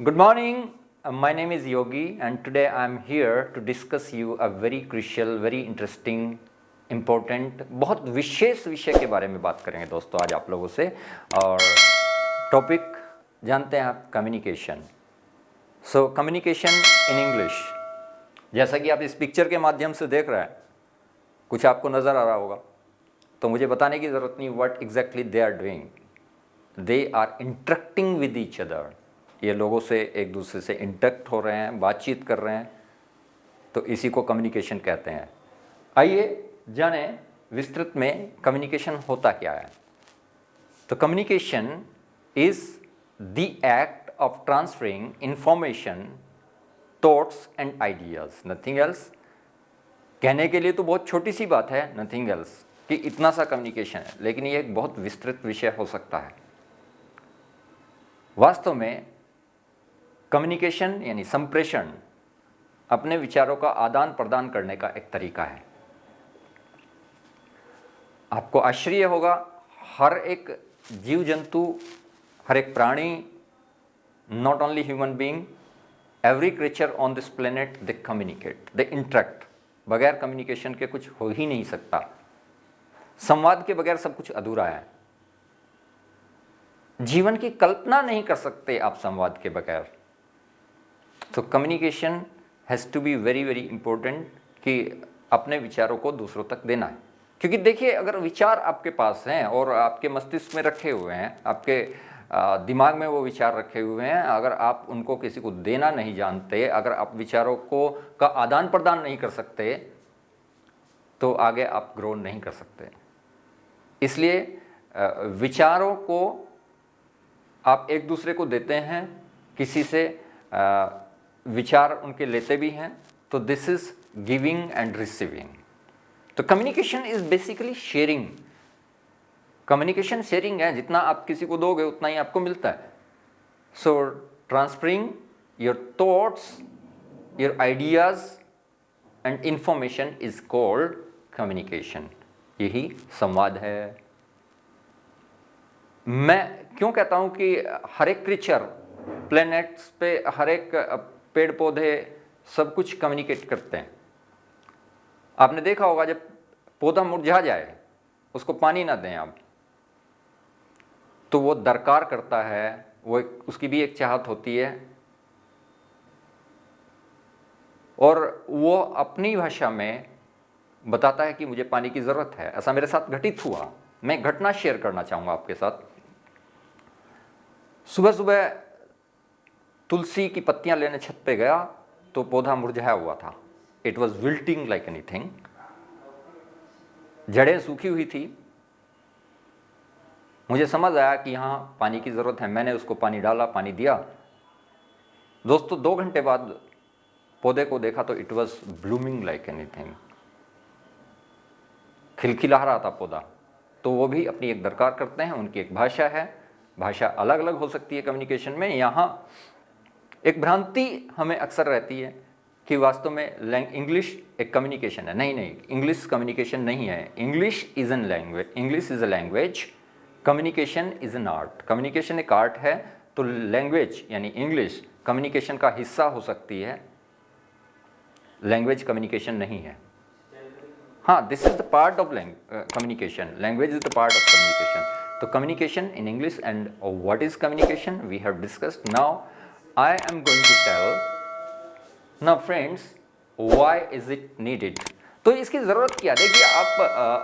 Good morning. My name is Yogi, and today I am here to discuss you a very crucial, very interesting, important, बहुत विशेष विषय के बारे में बात करेंगे दोस्तों आज आप लोगों से। और टॉपिक जानते हैं आप, communication. So communication in English, जैसा कि आप इस पिक्चर के माध्यम से देख रहे हैं, कुछ आपको नज़र आ रहा होगा, तो मुझे बताने की ज़रूरत नहीं what exactly they are doing. They are interacting with each other. ये लोगों से एक दूसरे से इंटरेक्ट हो रहे हैं, बातचीत कर रहे हैं, तो इसी को कम्युनिकेशन कहते हैं। आइए जानें विस्तृत में कम्युनिकेशन होता क्या है। तो communication is the act of transferring information, thoughts and ideas, nothing else. कहने के लिए तो बहुत छोटी सी बात है, नथिंग एल्स, कि इतना सा कम्युनिकेशन है, लेकिन ये एक बहुत विस्तृत विषय हो सकता है। वास्तव में कम्युनिकेशन यानी संप्रेषण अपने विचारों का आदान प्रदान करने का एक तरीका है। आपको आश्चर्य होगा, हर एक जीव जंतु, हर एक प्राणी, not only human being, every creature on this planet, they communicate, they interact. बगैर कम्युनिकेशन के कुछ हो ही नहीं सकता। संवाद के बगैर सब कुछ अधूरा है। जीवन की कल्पना नहीं कर सकते आप संवाद के बगैर। तो communication has to be very very important, कि अपने विचारों को दूसरों तक देना है। क्योंकि देखिए, अगर विचार आपके पास हैं और आपके मस्तिष्क में रखे हुए हैं, आपके दिमाग में वो विचार रखे हुए हैं, अगर आप उनको किसी को देना नहीं जानते, अगर आप विचारों को का आदान प्रदान नहीं कर सकते, तो आगे आप ग्रो नहीं कर सकते। इसलिए विचारों को आप एक दूसरे को देते हैं, किसी से विचार उनके लेते भी हैं, तो this is giving and receiving. तो communication is basically sharing. Communication sharing है, जितना आप किसी को दोगे उतना ही आपको मिलता है। So transferring your thoughts, your ideas and information is called communication. यही संवाद है। मैं क्यों कहता हूं कि हर एक क्रीचर प्लैनेट्स पे, हर एक पेड़ पौधे, सब कुछ कम्युनिकेट करते हैं। आपने देखा होगा, जब पौधा मुरझा जाए, उसको पानी ना दें आप, तो वो दरकार करता है, वो उसकी भी एक चाहत होती है, और वो अपनी भाषा में बताता है कि मुझे पानी की ज़रूरत है। ऐसा मेरे साथ घटित हुआ। मैं एक घटना शेयर करना चाहूँगा आपके साथ। सुबह सुबह तुलसी की पत्तियां लेने छत पे गया, तो पौधा मुरझाया हुआ था। It was wilting like anything. जड़ें सूखी हुई थी। मुझे समझ आया कि यहाँ पानी की ज़रूरत है। मैंने उसको पानी डाला, पानी दिया। दोस्तों, 2 घंटे बाद पौधे को देखा तो it was blooming like anything. खिलखिला रहा था पौधा। तो वो भी अपनी एक दरकार करते हैं, उनकी एक भाषा है। भाषा अलग अलग हो सकती है कम्युनिकेशन में। यहाँ एक भ्रांति हमें अक्सर रहती है कि वास्तव में इंग्लिश एक कम्युनिकेशन है। नहीं, इंग्लिश कम्युनिकेशन नहीं है। English is an language, English is a language, communication is an art. Communication एक आर्ट है, तो लैंग्वेज यानी इंग्लिश कम्युनिकेशन का हिस्सा हो सकती है, लैंग्वेज कम्युनिकेशन नहीं है। हाँ, this is the part of communication, language is the part of communication. तो communication in English and what is communication we have discussed. Now I am going to tell, now friends, why is it needed? तो इसकी ज़रूरत क्या? देखिए, आप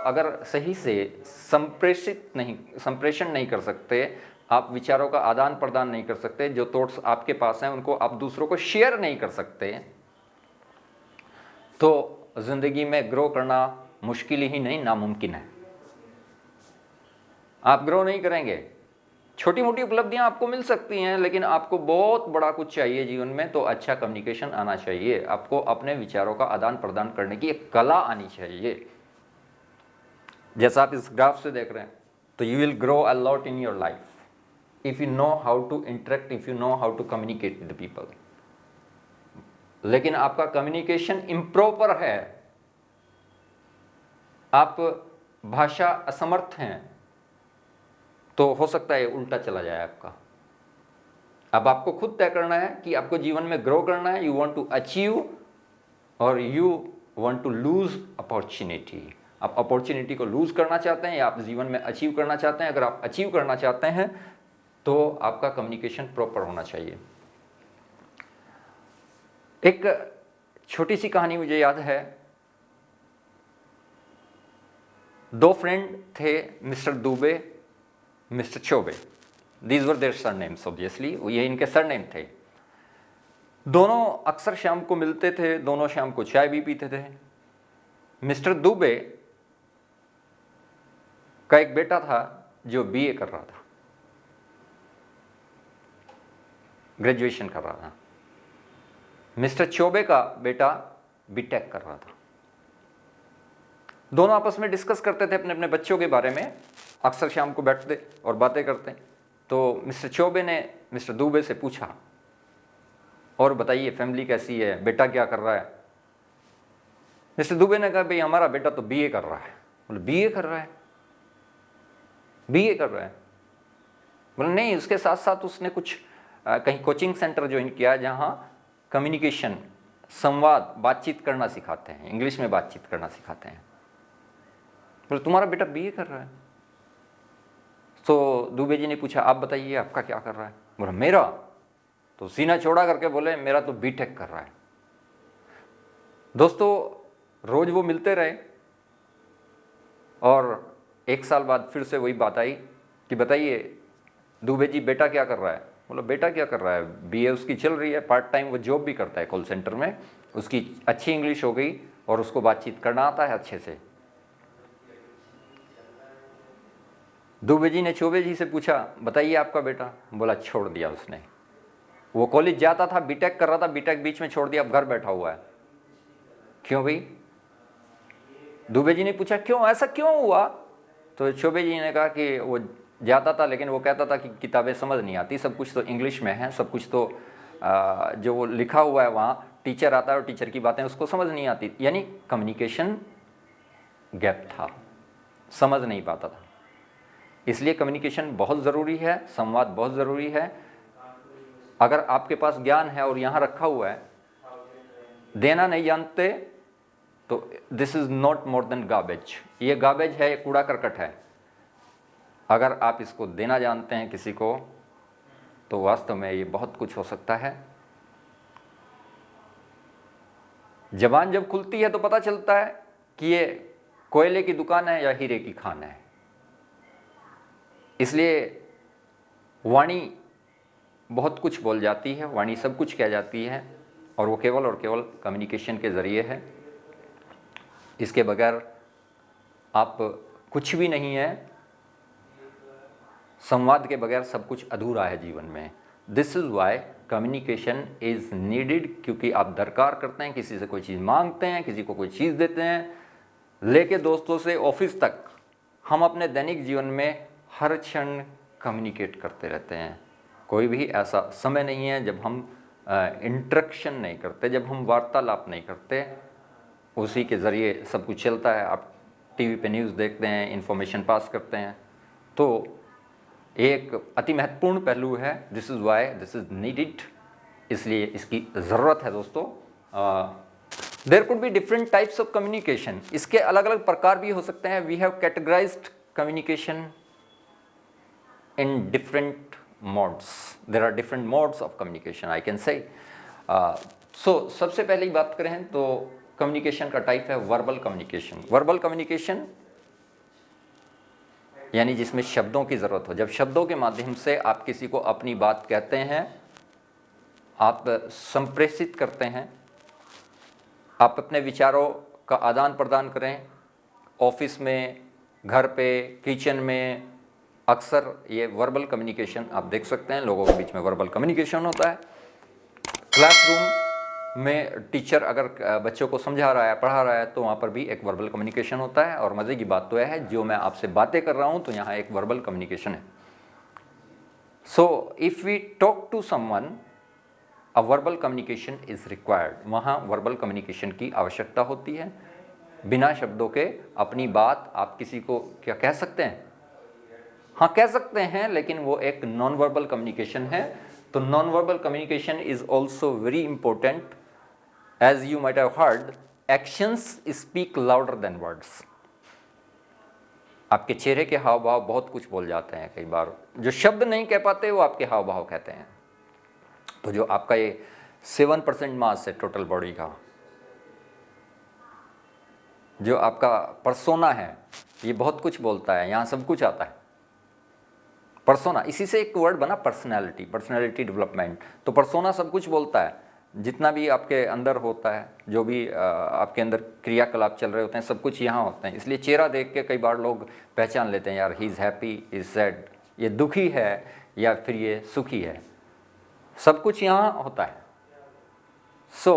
अगर सही से संप्रेषण नहीं कर सकते, आप विचारों का आदान प्रदान नहीं कर सकते, जो थॉट्स आपके पास हैं उनको आप दूसरों को शेयर नहीं कर सकते, तो ज़िंदगी में ग्रो करना मुश्किल ही नहीं, नामुमकिन है। आप ग्रो नहीं करेंगे। छोटी मोटी उपलब्धियां आपको मिल सकती हैं, लेकिन आपको बहुत बड़ा कुछ चाहिए जीवन में, तो अच्छा कम्युनिकेशन आना चाहिए। आपको अपने विचारों का आदान प्रदान करने की एक कला आनी चाहिए। जैसा आप इस ग्राफ से देख रहे हैं, तो you will grow a lot in your life if you know how to interact, if you know how to communicate with people. लेकिन आपका कम्युनिकेशन इम्प्रॉपर है, आप भाषा असमर्थ हैं, तो हो सकता है उल्टा चला जाए आपका। अब आपको खुद तय करना है कि आपको जीवन में ग्रो करना है, यू वांट टू अचीव और you want to lose opportunity. आप अपॉर्चुनिटी को लूज करना चाहते हैं या आप जीवन में अचीव करना चाहते हैं। अगर आप अचीव करना चाहते हैं तो आपका कम्युनिकेशन प्रॉपर होना चाहिए। एक छोटी सी कहानी मुझे याद है, दो फ्रेंड थे, Mr Dubey, Mr Chaubey. These were their surnames obviously, ये इनके सरनेम थे। दोनों अक्सर शाम को मिलते थे, दोनों शाम को चाय भी पीते थे। मिस्टर दुबे का एक बेटा था जो बीए कर रहा था, ग्रेजुएशन कर रहा था। मिस्टर चौबे का बेटा बीटेक कर रहा था। दोनों आपस में डिस्कस करते थे अपने अपने बच्चों के बारे में, अक्सर शाम को बैठते और बातें करते। तो मिस्टर चौबे ने मिस्टर दुबे से पूछा, और बताइए फैमिली कैसी है, बेटा क्या कर रहा है। मिस्टर दुबे ने कहा, भाई हमारा बेटा तो बीए कर रहा है। बोले बीए कर रहा है, बीए कर रहा है। बोले नहीं, उसके साथ साथ उसने कुछ कहीं कोचिंग सेंटर ज्वाइन किया जहाँ कम्युनिकेशन, संवाद, बातचीत करना सिखाते हैं, इंग्लिश में बातचीत करना सिखाते हैं। बोले तुम्हारा बेटा बीए कर रहा है। तो दुबे जी ने पूछा, आप बताइए आपका क्या कर रहा है। बोला मेरा, तो सीना चौड़ा करके बोले मेरा तो बीटेक कर रहा है। दोस्तों रोज वो मिलते रहे और एक साल बाद फिर से वही बात आई कि बताइए दुबे जी बेटा क्या कर रहा है। बोला बेटा क्या कर रहा है, बीए उसकी चल रही है, पार्ट टाइम वो जॉब भी करता है कॉल सेंटर में, उसकी अच्छी इंग्लिश हो गई और उसको बातचीत करना आता है अच्छे से। दुबे जी ने चौबे जी से पूछा, बताइए आपका बेटा। बोला छोड़ दिया उसने, वो कॉलेज जाता था, बीटेक कर रहा था, बीटेक बीच में छोड़ दिया, अब घर बैठा हुआ है। क्यों भाई? दुबे जी ने पूछा क्यों, ऐसा क्यों हुआ। तो चौबे जी ने कहा कि वो जाता था लेकिन वो कहता था कि किताबें समझ नहीं आती, सब कुछ तो इंग्लिश में है, सब कुछ तो जो वो लिखा हुआ है वहाँ टीचर आता है और टीचर की बातें उसको समझ नहीं आती, यानी कम्युनिकेशन गैप था, समझ नहीं पाता था। इसलिए कम्युनिकेशन बहुत ज़रूरी है, संवाद बहुत ज़रूरी है। अगर आपके पास ज्ञान है और यहाँ रखा हुआ है, देना नहीं जानते तो this is not more than garbage, ये गार्बेज है, ये कूड़ा करकट है। अगर आप इसको देना जानते हैं किसी को तो वास्तव में ये बहुत कुछ हो सकता है। जबान जब खुलती है तो पता चलता है कि ये कोयले की दुकान है या हीरे की खान है। इसलिए वाणी बहुत कुछ बोल जाती है, वाणी सब कुछ कह जाती है और वो केवल और केवल कम्युनिकेशन के ज़रिए है। इसके बगैर आप कुछ भी नहीं है। संवाद के बगैर सब कुछ अधूरा है जीवन में। This is Y communication is needed, क्योंकि आप दरकार करते हैं, किसी से कोई चीज़ मांगते हैं, किसी को कोई चीज़ देते हैं, लेके दोस्तों से ऑफिस तक हम अपने दैनिक जीवन में हर क्षण कम्युनिकेट करते रहते हैं। कोई भी ऐसा समय नहीं है जब हम इंटरेक्शन नहीं करते, जब हम वार्तालाप नहीं करते। उसी के ज़रिए सब कुछ चलता है। आप टीवी पे न्यूज़ देखते हैं, इन्फॉर्मेशन पास करते हैं, तो एक अति महत्वपूर्ण पहलू है। This is why this is needed, इसलिए इसकी ज़रूरत है दोस्तों। There could be different types of communication, इसके अलग अलग प्रकार भी हो सकते हैं। We have categorised communication in different modes, there are different modes of communication I can say. So सबसे पहले ही बात करें तो कम्युनिकेशन का टाइप है वर्बल कम्युनिकेशन। वर्बल कम्युनिकेशन यानी जिसमें शब्दों की ज़रूरत हो, जब शब्दों के माध्यम से आप किसी को अपनी बात कहते हैं, आप संप्रेषित करते हैं, आप अपने विचारों का आदान प्रदान करें। ऑफिस में, घर पे, किचन में अक्सर ये वर्बल कम्युनिकेशन आप देख सकते हैं, लोगों के बीच में वर्बल कम्युनिकेशन होता है। क्लासरूम में टीचर अगर बच्चों को समझा रहा है, पढ़ा रहा है, तो वहाँ पर भी एक वर्बल कम्युनिकेशन होता है। और मज़े की बात तो यह है, जो मैं आपसे बातें कर रहा हूँ तो यहाँ एक वर्बल कम्युनिकेशन है। So if we talk to someone, a verbal communication is required. वहाँ वर्बल कम्युनिकेशन की आवश्यकता होती है। बिना शब्दों के अपनी बात आप किसी को क्या कह सकते हैं? हाँ कह सकते हैं, लेकिन वो एक नॉन वर्बल कम्युनिकेशन है। तो non verbal communication is also very important. As you might have heard, actions speak louder than words. आपके चेहरे के हाव भाव बहुत कुछ बोल जाते हैं. कई बार जो शब्द नहीं कह पाते वो आपके हाव भाव कहते हैं. तो जो आपका ये 7% मास है टोटल बॉडी का, जो आपका परसोना है, ये बहुत कुछ बोलता है. यहाँ सब कुछ आता है. परसोना, इसी से एक वर्ड बना पर्सनैलिटी, पर्सनैलिटी डेवलपमेंट. तो परसोना सब कुछ बोलता है. जितना भी आपके अंदर होता है, जो भी आपके अंदर क्रियाकलाप चल रहे होते हैं, सब कुछ यहाँ होते हैं. इसलिए चेहरा देख के कई बार लोग पहचान लेते हैं, यार he is happy, is sad, ये दुखी है या फिर ये सुखी है. सब कुछ यहाँ होता है. सो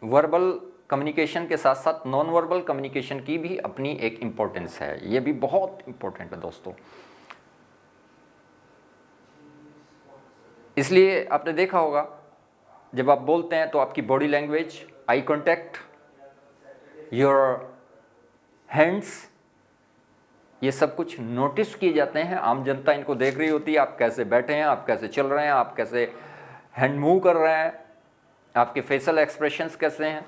वर्बल कम्युनिकेशन के साथ साथ नॉन वर्बल कम्युनिकेशन की भी अपनी एक इम्पोर्टेंस है. ये भी बहुत इम्पोर्टेंट है दोस्तों. इसलिए आपने देखा होगा जब आप बोलते हैं तो आपकी body language, eye contact, your hands, ये सब कुछ नोटिस किए जाते हैं. आम जनता इनको देख रही होती है, आप कैसे बैठे हैं, आप कैसे चल रहे हैं, आप कैसे हैंड मूव कर रहे हैं, आपके फेशियल एक्सप्रेशंस कैसे हैं.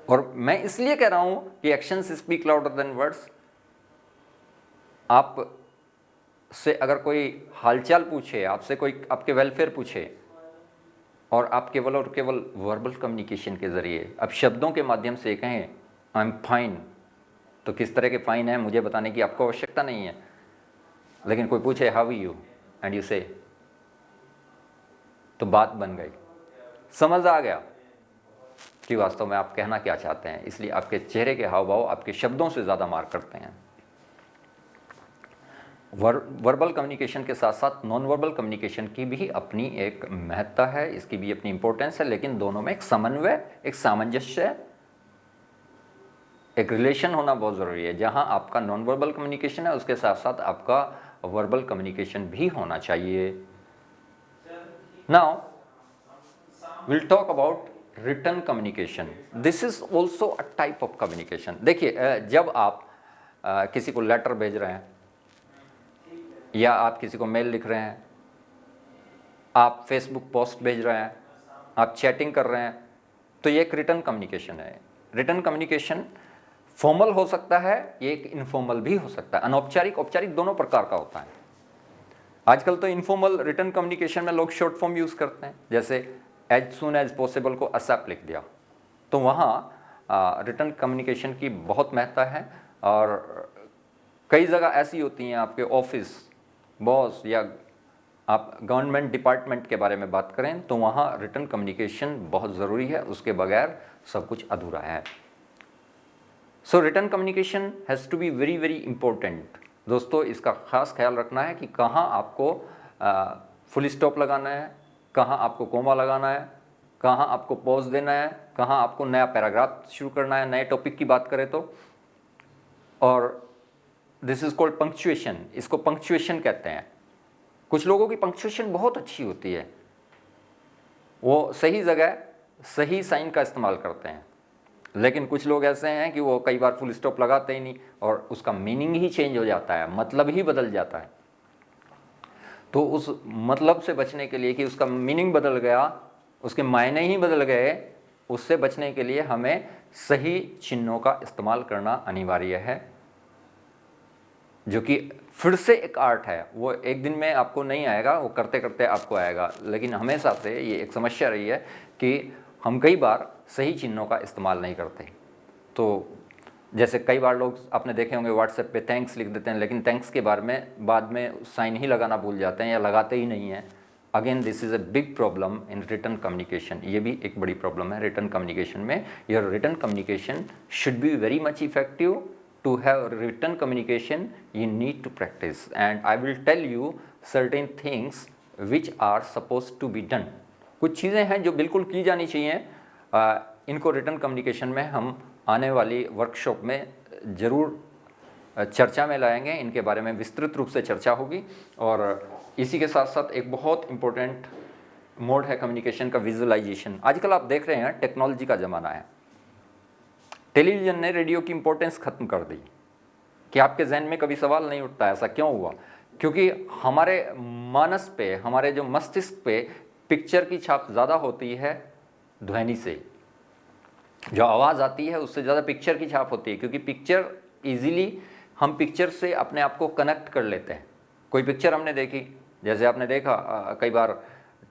और मैं इसलिए कह रहा हूं कि actions speak louder than words. आप से अगर कोई हालचाल पूछे, आपसे कोई आपके वेलफेयर पूछे, और आप केवल और केवल वर्बल कम्युनिकेशन के ज़रिए, अब शब्दों के माध्यम से कहें आई एम फाइन, तो किस तरह के फाइन है मुझे बताने की आपको आवश्यकता नहीं है. लेकिन कोई पूछे how are you and you say, तो बात बन गई. समझ आ गया कि वास्तव में आप कहना क्या चाहते हैं. इसलिए आपके चेहरे के हाव भाव आपके शब्दों से ज़्यादा मार करते हैं. वर्बल कम्युनिकेशन के साथ साथ नॉन वर्बल कम्युनिकेशन की भी अपनी एक महत्ता है, इसकी भी अपनी इंपॉर्टेंस है. लेकिन दोनों में एक समन्वय, एक सामंजस्य, एक रिलेशन होना बहुत ज़रूरी है. जहां आपका नॉन वर्बल कम्युनिकेशन है, उसके साथ साथ आपका वर्बल कम्युनिकेशन भी होना चाहिए. Now will talk about written communication. This is also a type of communication. देखिए, जब आप किसी को लेटर भेज रहे हैं, या आप किसी को मेल लिख रहे हैं, आप फेसबुक पोस्ट भेज रहे हैं, आप चैटिंग कर रहे हैं, तो ये एक रिटन कम्युनिकेशन है. रिटन कम्युनिकेशन फॉर्मल हो सकता है, ये एक इनफॉर्मल भी हो सकता है. अनौपचारिक, औपचारिक दोनों प्रकार का होता है. आजकल तो इनफॉर्मल रिटन कम्युनिकेशन में लोग शॉर्ट फॉर्म यूज़ करते हैं, जैसे एज सुन एज पॉसिबल को असैप लिख दिया. तो वहाँ रिटन कम्युनिकेशन की बहुत महत्ता है. और कई जगह ऐसी होती हैं, आपके ऑफिस, बॉस, या आप गवर्नमेंट डिपार्टमेंट के बारे में बात करें, तो वहाँ रिटन कम्युनिकेशन बहुत ज़रूरी है. उसके बगैर सब कुछ अधूरा है. So written communication has to be very very important. दोस्तों, इसका ख़ास ख्याल रखना है कि कहाँ आपको फुल स्टॉप लगाना है, कहाँ आपको कोमा लगाना है, कहाँ आपको पॉज देना है, कहाँ आपको नया पैराग्राफ शुरू करना है, नए टॉपिक की बात करें तो. और दिस इज़ कॉल्ड पंक्चुएशन. इसको पंक्चुएशन कहते हैं. कुछ लोगों की पंक्चुएशन बहुत अच्छी होती है, वो सही जगह सही साइन का इस्तेमाल करते हैं. लेकिन कुछ लोग ऐसे हैं कि वो कई बार फुल स्टॉप लगाते ही नहीं, और उसका मीनिंग ही चेंज हो जाता है, मतलब ही बदल जाता है. तो उस मतलब से बचने के लिए कि उसका मीनिंग बदल गया, उसके मायने ही बदल गए, उससे बचने के लिए हमें सही चिन्हों का इस्तेमाल करना अनिवार्य है, जो कि फिर से एक आर्ट है. वो एक दिन में आपको नहीं आएगा, वो करते करते आपको आएगा. लेकिन हमेशा से ये एक समस्या रही है कि हम कई बार सही चिन्हों का इस्तेमाल नहीं करते. तो जैसे कई बार लोग आपने देखे होंगे व्हाट्सएप पे थैंक्स लिख देते हैं, लेकिन थैंक्स के बारे में बाद में साइन ही लगाना भूल जाते हैं या लगाते ही नहीं हैं. Again this is a big problem in written communication. ये भी एक बड़ी प्रॉब्लम है रिटन कम्युनिकेशन में. Your written communication should be very much effective. To have written communication, you need to practice, and I will tell you certain things which are supposed to be done. कुछ चीज़ें हैं जो बिल्कुल की जानी चाहिए. इनको रिटन कम्युनिकेशन में हम आने वाली वर्कशॉप में ज़रूर चर्चा में लाएंगे. इनके बारे में विस्तृत रूप से चर्चा होगी. और इसी के साथ साथ एक बहुत इम्पोर्टेंट मोड है कम्युनिकेशन का, विजुअलाइजेशन. आजकल आप देख रहे हैं टेक्नोलॉजी का ज़माना है. टेलीविज़न ने रेडियो की इम्पोर्टेंस ख़त्म कर दी कि आपके जहन में कभी सवाल नहीं उठता ऐसा क्यों हुआ. क्योंकि हमारे मानस पे, हमारे जो मस्तिष्क पे पिक्चर की छाप ज़्यादा होती है ध्वनि से। जो आवाज़ आती है उससे ज़्यादा पिक्चर की छाप होती है, क्योंकि पिक्चर इजीली हम पिक्चर से अपने आप को कनेक्ट कर लेते हैं। कोई पिक्चर हमने देखी, जैसे आपने देखा कई बार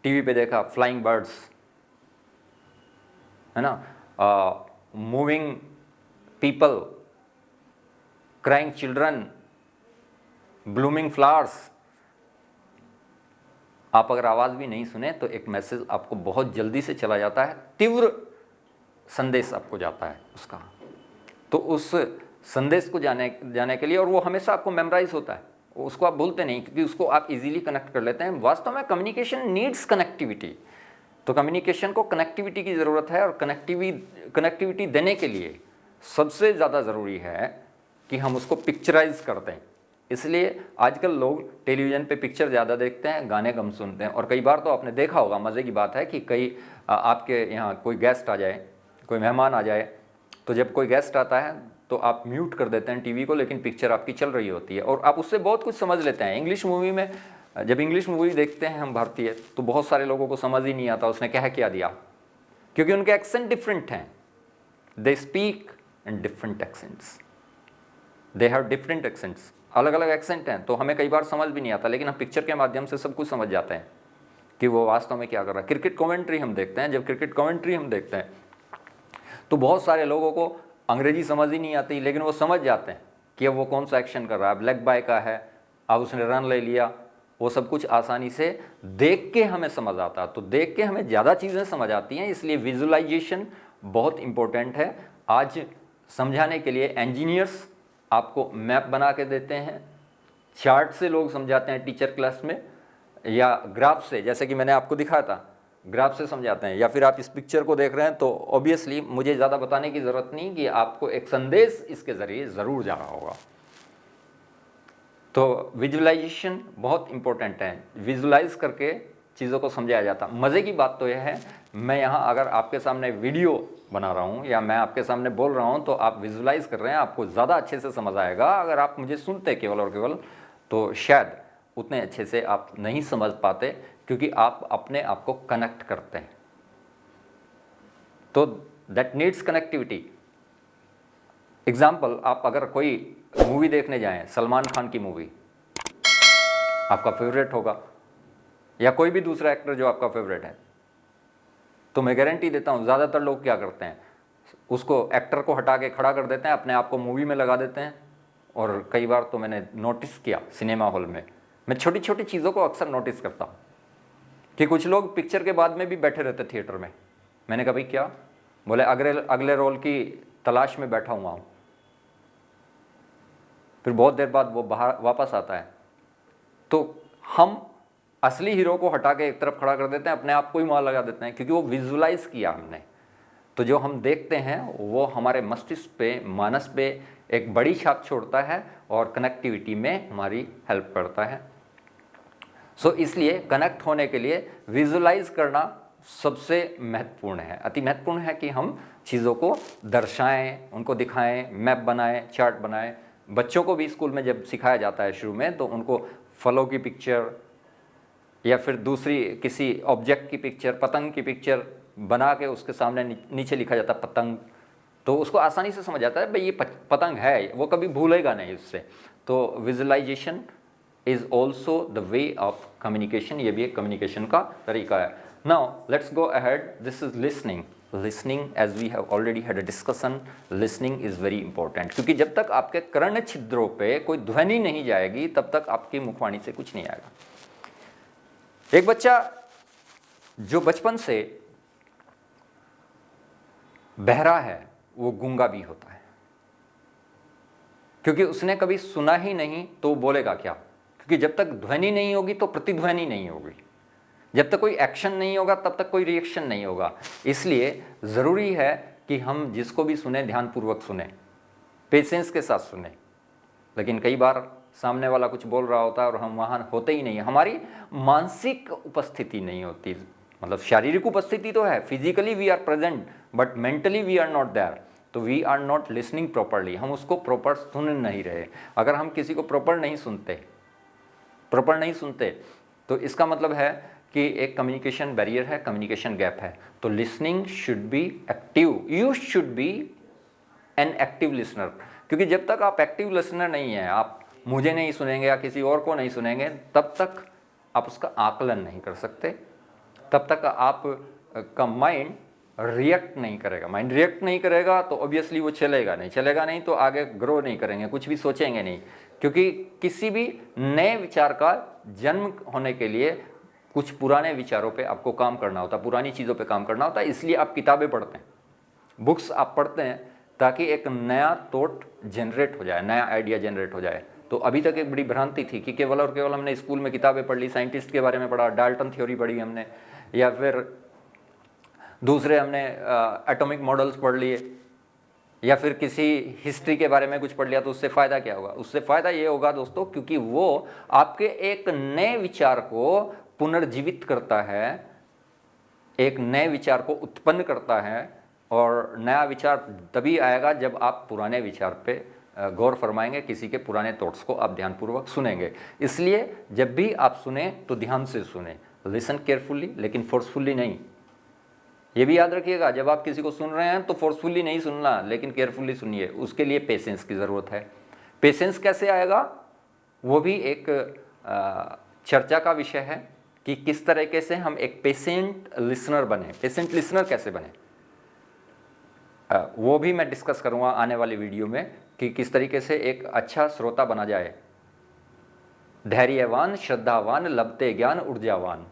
टीवी पे देखा फ्लाइंग बर्ड्स, है ना, moving people, crying children, blooming flowers. आप अगर आवाज़ भी नहीं सुने तो एक मैसेज आपको बहुत जल्दी से चला जाता है, तीव्र संदेश आपको जाता है उसका। तो उस संदेश को जाने के लिए, और वो हमेशा आपको मेमोराइज होता है, उसको आप भूलते नहीं, क्योंकि उसको आप इजीली कनेक्ट कर लेते हैं। वास्तव में कम्युनिकेशन नीड्स कनेक्टिविटी। तो कम्युनिकेशन को कनेक्टिविटी की ज़रूरत है, और कनेक्टिविटी देने के लिए सबसे ज़्यादा ज़रूरी है कि हम उसको पिक्चराइज कर दें। इसलिए आजकल लोग टेलीविज़न पे पिक्चर ज़्यादा देखते हैं, गाने कम सुनते हैं। और कई बार तो आपने देखा होगा, मज़े की बात है कि कई आपके यहाँ कोई गेस्ट आ जाए, कोई मेहमान आ जाए, तो जब कोई गेस्ट आता है तो आप म्यूट कर देते हैं टीवी को, लेकिन पिक्चर आपकी चल रही होती है और आप उससे बहुत कुछ समझ लेते हैं। इंग्लिश मूवी में, जब इंग्लिश मूवी देखते हैं हम भारतीय, तो बहुत सारे लोगों को समझ ही नहीं आता उसने क्या दिया, क्योंकि उनके एक्सेंट डिफरेंट हैं। दे speak in different accents, they have different accents, अलग अलग एक्सेंट हैं, तो हमें कई बार समझ भी नहीं आता, लेकिन हम पिक्चर के माध्यम से सब कुछ समझ जाते हैं कि वो वास्तव में क्या कर रहा है। क्रिकेट कमेंट्री हम देखते हैं, जब क्रिकेट कमेंट्री हम देखते हैं तो बहुत सारे लोगों को अंग्रेजी समझ ही नहीं आती, लेकिन वो समझ जाते हैं कि अब वो कौन सा एक्शन कर रहा है, अब लेग बाय का है, अब उसने रन ले लिया। वो सब कुछ आसानी से देख के हमें समझ आता है, तो देख के हमें ज़्यादा चीज़ें समझ आती हैं। इसलिए विजुअलाइजेशन बहुत इम्पोर्टेंट है। आज समझाने के लिए इंजीनियर्स आपको मैप बना के देते हैं, चार्ट से लोग समझाते हैं टीचर क्लास में, या ग्राफ से, जैसे कि मैंने आपको दिखाया था, ग्राफ से समझाते हैं। या फिर आप इस पिक्चर को देख रहे हैं तो ऑब्वियसली मुझे ज़्यादा बताने की ज़रूरत नहीं कि आपको एक संदेश इसके ज़रिए ज़रूर जा रहा होगा। तो विजुअलाइजेशन बहुत इम्पोर्टेंट है, विजुअलाइज करके चीज़ों को समझाया जाता। मज़े की बात तो यह है, मैं यहाँ अगर आपके सामने वीडियो बना रहा हूँ या मैं आपके सामने बोल रहा हूँ, तो आप विजुअलाइज कर रहे हैं, आपको ज़्यादा अच्छे से समझ आएगा। अगर आप मुझे सुनते केवल और केवल, तो शायद उतने अच्छे से आप नहीं समझ पाते, क्योंकि आप अपने आप को कनेक्ट करते हैं। तो दैट नीड्स कनेक्टिविटी। एग्जाम्पल, आप अगर कोई मूवी देखने जाएं, सलमान खान की मूवी आपका फेवरेट होगा, या कोई भी दूसरा एक्टर जो आपका फेवरेट है, तो मैं गारंटी देता हूं ज़्यादातर लोग क्या करते हैं, उसको एक्टर को हटा के खड़ा कर देते हैं, अपने आप को मूवी में लगा देते हैं। और कई बार तो मैंने नोटिस किया सिनेमा हॉल में, मैं छोटी छोटी चीज़ों को अक्सर नोटिस करता हूँ कि कुछ लोग पिक्चर के बाद में भी बैठे रहते थिएटर में। मैंने कभी क्या, बोले अगले रोल की तलाश में बैठा हुआ हूँ। फिर बहुत देर बाद वो बाहर वापस आता है, तो हम असली हीरो को हटा के एक तरफ खड़ा कर देते हैं, अपने आप को ही वहाँ लगा देते हैं, क्योंकि वो विजुअलाइज किया हमने। तो जो हम देखते हैं वो हमारे मस्तिष्क पे, मानस पे एक बड़ी छाप छोड़ता है और कनेक्टिविटी में हमारी हेल्प करता है। सो इसलिए कनेक्ट होने के लिए विजुअलाइज करना सबसे महत्वपूर्ण है, अति महत्वपूर्ण है कि हम चीज़ों को दर्शाएं, उनको दिखाएं, मैप बनाएं, चार्ट बनाएं। बच्चों को भी स्कूल में जब सिखाया जाता है शुरू में, तो उनको फलों की पिक्चर या फिर दूसरी किसी ऑब्जेक्ट की पिक्चर, पतंग की पिक्चर बना के उसके सामने नीचे लिखा जाता है पतंग, तो उसको आसानी से समझ आता है भाई ये पतंग है, वो कभी भूलेगा नहीं उससे। तो visualization is also the way of communication, ये भी एक कम्युनिकेशन का तरीका है। Now let's go ahead, this is listening. Listening, as we have already had a discussion, listening is very important, क्योंकि जब तक आपके कर्ण छिद्रों पे कोई ध्वनि नहीं जाएगी तब तक आपकी मुखवाणी से कुछ नहीं आएगा। एक बच्चा जो बचपन से बहरा है वो गूंगा भी होता है, क्योंकि उसने कभी सुना ही नहीं तो वो बोलेगा क्या, क्योंकि जब तक ध्वनि नहीं होगी तो प्रतिध्वनि नहीं होगी, जब तक कोई एक्शन नहीं होगा तब तक कोई रिएक्शन नहीं होगा। इसलिए ज़रूरी है कि हम जिसको भी सुने ध्यानपूर्वक सुने, पेशेंस के साथ सुने। लेकिन कई बार सामने वाला कुछ बोल रहा होता है और हम वहाँ होते ही नहीं, हमारी मानसिक उपस्थिति नहीं होती, मतलब शारीरिक उपस्थिति तो है, physically we are present but mentally we are not there, तो we are not listening properly, हम उसको प्रॉपर सुन नहीं रहे। अगर हम किसी को प्रॉपर नहीं सुनते प्रॉपर नहीं सुनते, तो इसका मतलब है कि एक कम्युनिकेशन बैरियर है, कम्युनिकेशन गैप है। तो listening should be active, you should be an active listener, क्योंकि जब तक आप एक्टिव लिसनर नहीं हैं, आप मुझे नहीं सुनेंगे या किसी और को नहीं सुनेंगे, तब तक आप उसका आकलन नहीं कर सकते, तब तक आप का माइंड रिएक्ट नहीं करेगा। माइंड रिएक्ट नहीं करेगा तो ऑब्वियसली वो चलेगा नहीं तो आगे ग्रो नहीं करेंगे, कुछ भी सोचेंगे नहीं, क्योंकि किसी भी नए विचार का जन्म होने के लिए कुछ पुराने विचारों पे आपको काम करना होता है, पुरानी चीज़ों पे काम करना होता है। इसलिए आप किताबें पढ़ते हैं, बुक्स आप पढ़ते हैं, ताकि एक नया थॉट जनरेट हो जाए, नया आइडिया जनरेट हो जाए। तो अभी तक एक बड़ी भ्रांति थी कि केवल और केवल हमने स्कूल में किताबें पढ़ ली, साइंटिस्ट के बारे में पढ़ा, डाल्टन थ्योरी पढ़ी हमने, या फिर दूसरे हमने एटॉमिक मॉडल्स पढ़ लिए, या फिर किसी हिस्ट्री के बारे में कुछ पढ़ लिया, तो उससे फ़ायदा क्या होगा? उससे फ़ायदा ये होगा दोस्तों, क्योंकि वो आपके एक नए विचार को पुनर्जीवित करता है, एक नए विचार को उत्पन्न करता है, और नया विचार तभी आएगा जब आप पुराने विचार पे गौर फरमाएंगे, किसी के पुराने थॉट्स को आप ध्यानपूर्वक सुनेंगे। इसलिए जब भी आप सुने तो ध्यान से सुने, लिसन केयरफुली, लेकिन फोर्सफुली नहीं। ये भी याद रखिएगा, जब आप किसी को सुन रहे हैं तो फोर्सफुली नहीं सुनना, लेकिन केयरफुली सुनिए। उसके लिए पेशेंस की ज़रूरत है। पेशेंस कैसे आएगा, वो भी एक चर्चा का विषय है कि किस तरीके से हम एक पेशेंट लिसनर बने। पेशेंट लिसनर कैसे बने, वो भी मैं डिस्कस करूँगा आने वाली वीडियो में, कि किस तरीके से एक अच्छा श्रोता बना जाए। धैर्यवान, श्रद्धावान, लभते ज्ञान, ऊर्जावान।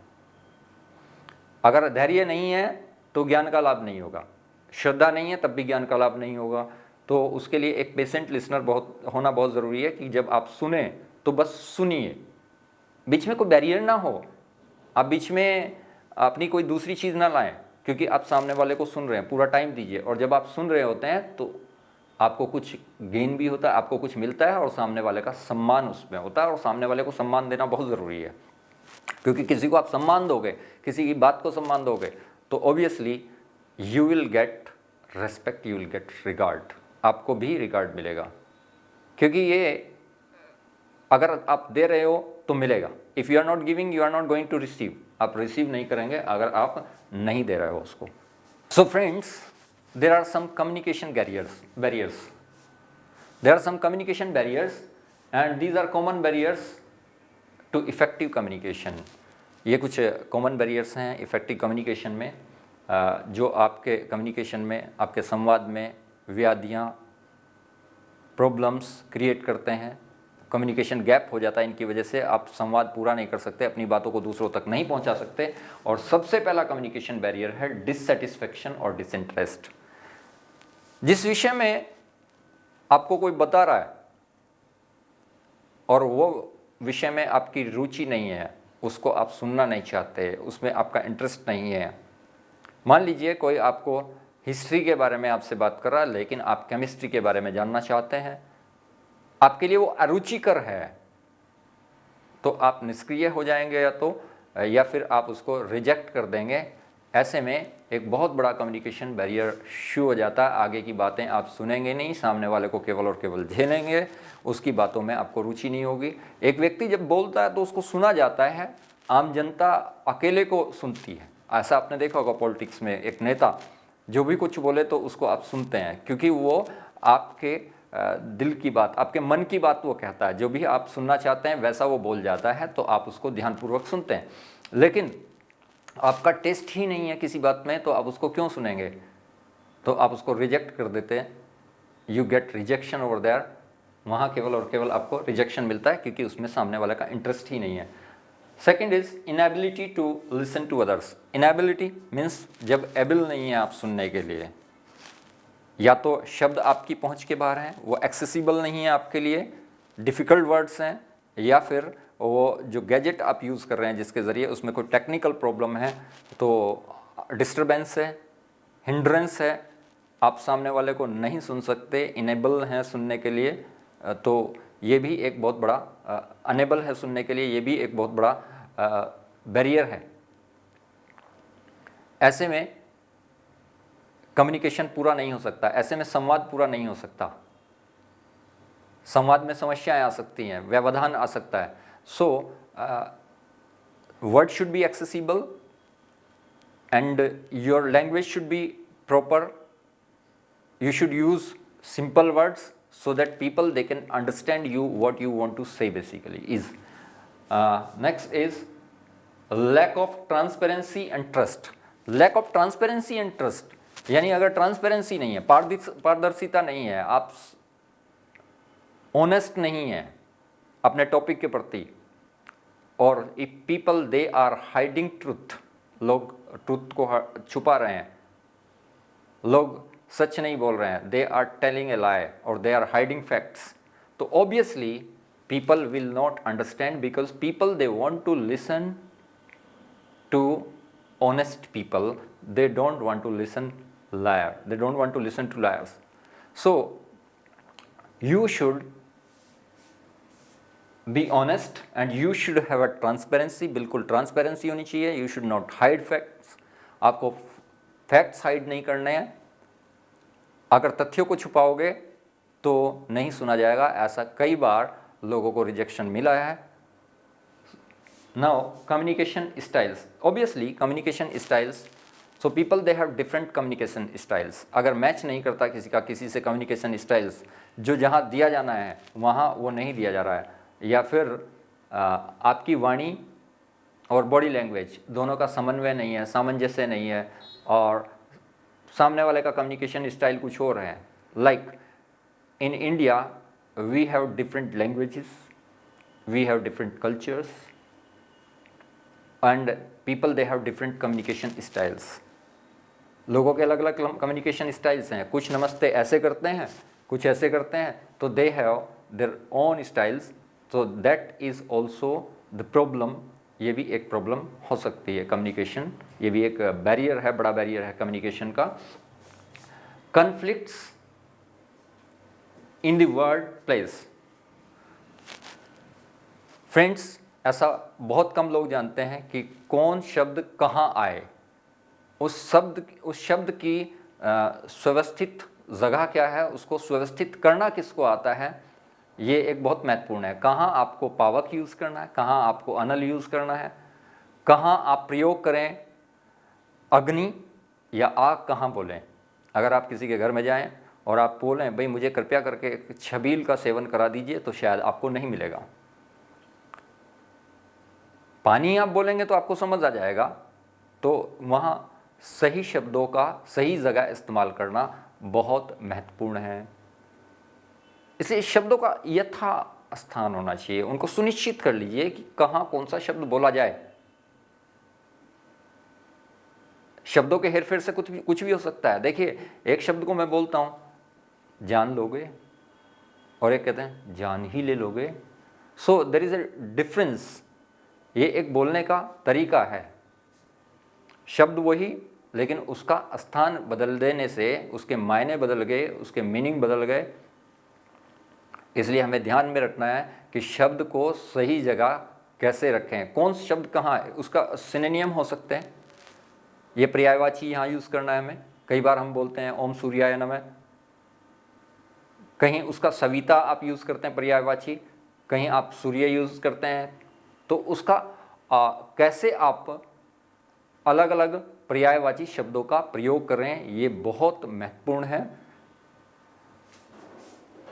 अगर धैर्य नहीं है तो ज्ञान का लाभ नहीं होगा, श्रद्धा नहीं है तब भी ज्ञान का लाभ नहीं होगा। तो उसके लिए एक पेशेंट लिसनर होना बहुत ज़रूरी है, कि जब आप सुने तो बस सुनिए, बीच में कोई बैरियर ना हो, आप बीच में अपनी कोई दूसरी चीज़ ना लाएं, क्योंकि आप सामने वाले को सुन रहे हैं, पूरा टाइम दीजिए। और जब आप सुन रहे होते हैं तो आपको कुछ गेन भी होता है, आपको कुछ मिलता है, और सामने वाले का सम्मान उसमें होता है। और सामने वाले को सम्मान देना बहुत ज़रूरी है, क्योंकि किसी को आप सम्मान दोगे, किसी की बात को सम्मान दोगे, तो obviously you will get respect, you will get regard, आपको भी रिगार्ड मिलेगा। क्योंकि ये अगर आप दे रहे हो तो मिलेगा। If you are not giving, you are not going to receive, आप रिसीव नहीं करेंगे अगर आप नहीं दे रहे हो उसको। So friends, there are some communication barriers. There are some communication barriers, and these are common barriers to effective communication. ये कुछ कॉमन बैरियर्स हैं इफ़ेक्टिव कम्युनिकेशन में, जो आपके कम्युनिकेशन में, आपके संवाद में व्याधियाँ, प्रॉब्लम्स क्रिएट करते हैं। कम्युनिकेशन गैप हो जाता है इनकी वजह से, आप संवाद पूरा नहीं कर सकते, अपनी बातों को दूसरों तक नहीं पहुंचा सकते। और सबसे पहला कम्युनिकेशन बैरियर है डिससेटिस्फेक्शन और डिसइंटरेस्ट। जिस विषय में आपको कोई बता रहा है और वो विषय में आपकी रुचि नहीं है, उसको आप सुनना नहीं चाहते, उसमें आपका इंटरेस्ट नहीं है। मान लीजिए कोई आपको हिस्ट्री के बारे में आपसे बात कर रहा है, लेकिन आप केमिस्ट्री के बारे में जानना चाहते हैं, आपके लिए वो अरुचिकर है, तो आप निष्क्रिय हो जाएंगे या फिर आप उसको रिजेक्ट कर देंगे। ऐसे में एक बहुत बड़ा कम्युनिकेशन बैरियर शुरू हो जाता है। आगे की बातें आप सुनेंगे नहीं, सामने वाले को केवल और केवल झेलेंगे, उसकी बातों में आपको रुचि नहीं होगी। एक व्यक्ति जब बोलता है तो उसको सुना जाता है, आम जनता अकेले को सुनती है। ऐसा आपने देखा होगा पॉलिटिक्स में, एक नेता जो भी कुछ बोले तो उसको आप सुनते हैं, क्योंकि वो आपके दिल की बात, आपके मन की बात वो कहता है। जो भी आप सुनना चाहते हैं वैसा वो बोल जाता है, तो आप उसको ध्यानपूर्वक सुनते हैं। लेकिन आपका टेस्ट ही नहीं है किसी बात में, तो आप उसको क्यों सुनेंगे? तो आप उसको रिजेक्ट कर देते हैं। You get rejection over there. वहाँ केवल और केवल आपको रिजेक्शन मिलता है, क्योंकि उसमें सामने वाले का इंटरेस्ट ही नहीं है। Second is inability to listen to others. Inability means जब एबल नहीं है आप सुनने के लिए, या तो शब्द आपकी पहुँच के बाहर हैं, वो एक्सेसिबल नहीं है आपके लिए, डिफ़िकल्ट वर्ड्स हैं, या फिर वो जो गैजेट आप यूज़ कर रहे हैं जिसके ज़रिए उसमें कोई टेक्निकल प्रॉब्लम है, तो डिस्टर्बेंस है, हिंड्रेंस है, आप सामने वाले को नहीं सुन सकते, इनेबल हैं सुनने के लिए, तो ये भी एक बहुत बड़ा अनेबल है सुनने के लिए, ये भी एक बहुत बड़ा बैरियर है। ऐसे में कम्युनिकेशन पूरा नहीं हो सकता, ऐसे में संवाद पूरा नहीं हो सकता। संवाद में समस्याएं आ सकती हैं, व्यवधान आ सकता है। So word should be accessible and your language should be proper. You should use simple words so that people they can understand you what you want to say basically is. Next is lack of transparency and trust. Lack of transparency and trust यानी अगर transparency नहीं है, पारदर्शिता नहीं है, आप honest नहीं है अपने टॉपिक के प्रति, और if people they are hiding truth, लोग ट्रूथ को छुपा रहे हैं, लोग सच नहीं बोल रहे हैं, they are telling a lie और दे आर हाइडिंग फैक्ट्स, तो obviously people will not understand because people they want to listen to honest people, they don't want to listen liar, they don't want to listen to liars. So you should be honest and you should have a transparency, बिल्कुल transparency होनी चाहिए. You should not hide facts, आपको facts hide नहीं करने हैं. अगर तथ्यों को छुपाओगे तो नहीं सुना जाएगा. ऐसा कई बार लोगों को रिजेक्शन मिला है. Now communication styles, obviously communication styles, so people they have different communication styles. अगर मैच नहीं करता किसी का किसी से communication styles, जो जहाँ दिया जाना है वहाँ वो नहीं दिया जा रहा है, या फिर आपकी वाणी और बॉडी लैंग्वेज दोनों का समन्वय नहीं है, सामंजस्य नहीं है, और सामने वाले का कम्युनिकेशन स्टाइल कुछ और है. Like in India we have different languages, we have different cultures and people they have different communication styles. लोगों के अलग अलग कम्युनिकेशन स्टाइल्स हैं. कुछ नमस्ते ऐसे करते हैं, कुछ ऐसे करते हैं, तो they have their own styles. तो that is also the problem. ये भी एक प्रॉब्लम हो सकती है कम्युनिकेशन, ये भी एक बैरियर है, बड़ा बैरियर है कम्युनिकेशन का. Conflicts in the word place. Friends, ऐसा बहुत कम लोग जानते हैं कि कौन शब्द कहाँ आए, उस शब्द की सुव्यवस्थित जगह क्या है, उसको सुव्यवस्थित करना किसको आता है, ये एक बहुत महत्वपूर्ण है. कहाँ आपको पावक यूज़ करना है, कहाँ आपको अनल यूज़ करना है, कहाँ आप प्रयोग करें अग्नि या आग कहाँ बोलें. अगर आप किसी के घर में जाएं और आप बोलें भाई मुझे कृपया करके एक छबील का सेवन करा दीजिए, तो शायद आपको नहीं मिलेगा. पानी आप बोलेंगे तो आपको समझ आ जाएगा. तो वहाँ सही शब्दों का सही जगह इस्तेमाल करना बहुत महत्वपूर्ण है. इसलिए शब्दों का यथा स्थान होना चाहिए. उनको सुनिश्चित कर लीजिए कि कहाँ कौन सा शब्द बोला जाए. शब्दों के हेरफेर से कुछ भी हो सकता है. देखिए, एक शब्द को मैं बोलता हूँ जान लोगे, और एक कहते हैं जान ही ले लोगे. So there is a difference. ये एक बोलने का तरीका है. शब्द वही, लेकिन उसका स्थान बदल देने से उसके मायने बदल गए, उसके मीनिंग बदल गए. इसलिए हमें ध्यान में रखना है कि शब्द को सही जगह कैसे रखें, कौन सा शब्द कहाँ है. उसका सिनोनियम हो सकते हैं. ये पर्यायवाची यहाँ यूज़ करना है हमें. कई बार हम बोलते हैं ओम सूर्याय नमः, कहीं उसका सविता आप यूज़ करते हैं पर्यायवाची, कहीं आप सूर्य यूज़ करते हैं. तो उसका कैसे आप अलग अलग पर्यायवाची शब्दों का प्रयोग करें, ये बहुत महत्वपूर्ण है.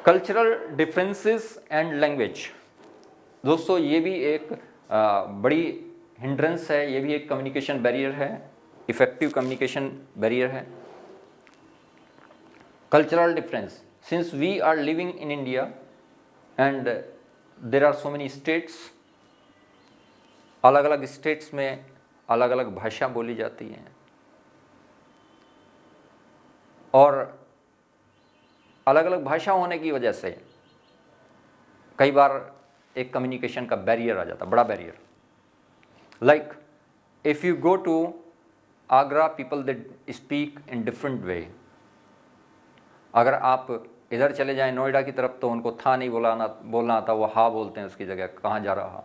Cultural differences and language. दोस्तों, ये भी एक बड़ी हिंड्रेंस है, ये भी एक कम्युनिकेशन बैरियर है, इफेक्टिव कम्युनिकेशन बैरियर है. Cultural difference. Since we are living in India and there are so many states, अलग अलग स्टेट्स में अलग अलग भाषा बोली जाती हैं, और अलग अलग भाषा होने की वजह से कई बार एक कम्युनिकेशन का बैरियर आ जाता, बड़ा barrier. Like if you go to Agra, people they speak in different way. अगर आप इधर चले जाएं नोएडा की तरफ, तो उनको था नहीं बोलना आता, वो हा बोलते हैं उसकी जगह कहाँ जा रहा.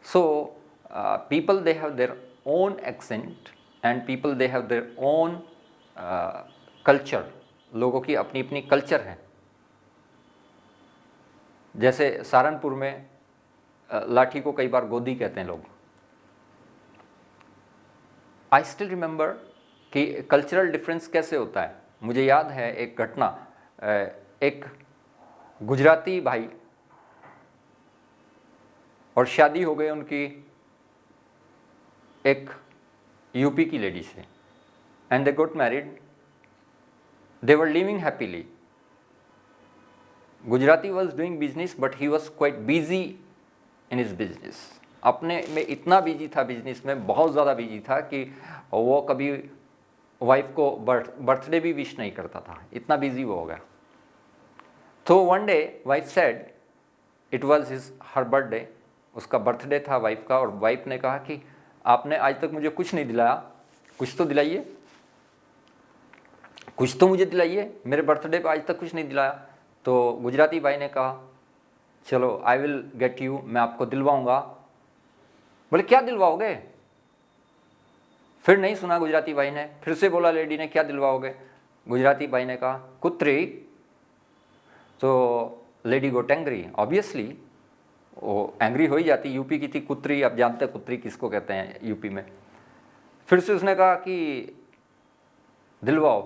सो people they have their own accent and people they have their own culture. लोगों की अपनी अपनी कल्चर है. जैसे सहारनपुर में लाठी को कई बार गोदी कहते हैं लोग। आई स्टिल रिमेंबर कि कल्चरल डिफरेंस कैसे होता है। मुझे याद है एक घटना, एक गुजराती भाई और शादी हो गई उनकी एक यूपी की लेडी से, and they got married, they were living happily. Gujarati was doing business but he was quite busy in his business. अपने में इतना बिजी था, बिजनेस में बहुत ज़्यादा बिजी था कि वो कभी वाइफ को बर्थडे भी विश नहीं करता था, इतना बिजी वो हो गया। तो one day wife said, it was his her birthday, उसका बर्थडे था वाइफ का, और वाइफ ने कहा कि आपने आज तक मुझे कुछ नहीं दिलाया, कुछ तो दिलाइए, कुछ तो मुझे दिलाइए, मेरे बर्थडे पे आज तक कुछ नहीं दिलाया। तो गुजराती भाई ने कहा चलो आई विल गेट यू, मैं आपको दिलवाऊंगा। बोले क्या दिलवाओगे? फिर नहीं सुना गुजराती भाई ने, फिर से बोला लेडी ने क्या दिलवाओगे? गुजराती भाई ने कहा कुत्री। तो लेडी गोट एंग्री, ऑब्वियसली वो एंग्री हो ही जाती, यूपी की थी कुत्री, आप जानते हैं कुत्री किसको कहते हैं यूपी में। फिर से उसने कहा कि दिलवाओ,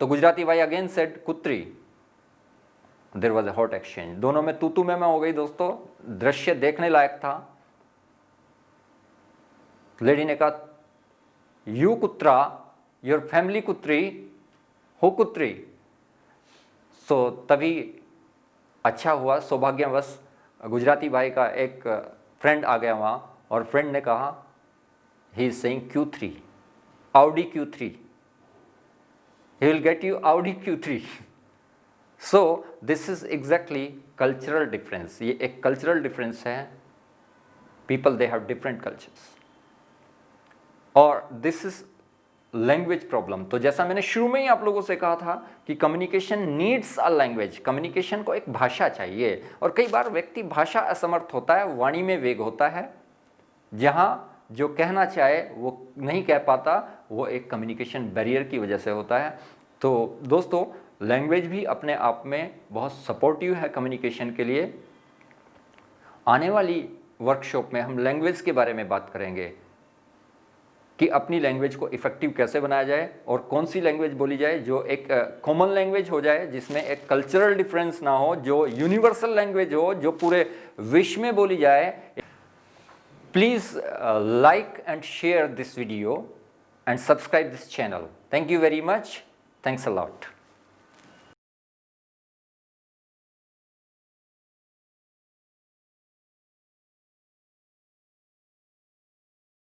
तो गुजराती भाई अगेन सेड कुत्री। There was a hot exchange, दोनों में तू मैं हो गई दोस्तों, दृश्य देखने लायक था। लेडी ने कहा यू कुत्रा, योर फैमिली कुत्री, हो कुत्री। सो तभी अच्छा हुआ, सौभाग्यवश गुजराती भाई का एक फ्रेंड आ गया वहाँ, और फ्रेंड ने कहा he is saying Q3, Audi Q3, he will get you Audi Q3। So this is exactly cultural difference, ये एक कल्चरल डिफरेंस है। People they have different cultures, और दिस इज लैंग्वेज प्रॉब्लम। तो जैसा मैंने शुरू में ही आप लोगों से कहा था कि communication needs a language, communication को एक भाषा चाहिए, और कई बार व्यक्ति भाषा असमर्थ होता है, वाणी में वेग होता है, जहाँ जो कहना चाहे वो नहीं कह पाता, वो एक कम्युनिकेशन बैरियर की वजह से होता है। तो दोस्तों लैंग्वेज भी अपने आप में बहुत सपोर्टिव है कम्युनिकेशन के लिए। आने वाली वर्कशॉप में हम लैंग्वेज के बारे में बात करेंगे कि अपनी लैंग्वेज को इफ़ेक्टिव कैसे बनाया जाए, और कौन सी लैंग्वेज बोली जाए जो एक कॉमन लैंग्वेज हो जाए, जिसमें एक कल्चरल डिफरेंस ना हो, जो यूनिवर्सल लैंग्वेज हो, जो पूरे विश्व में बोली जाए। Please like and share this video and subscribe this channel. Thank you very much. Thanks a lot.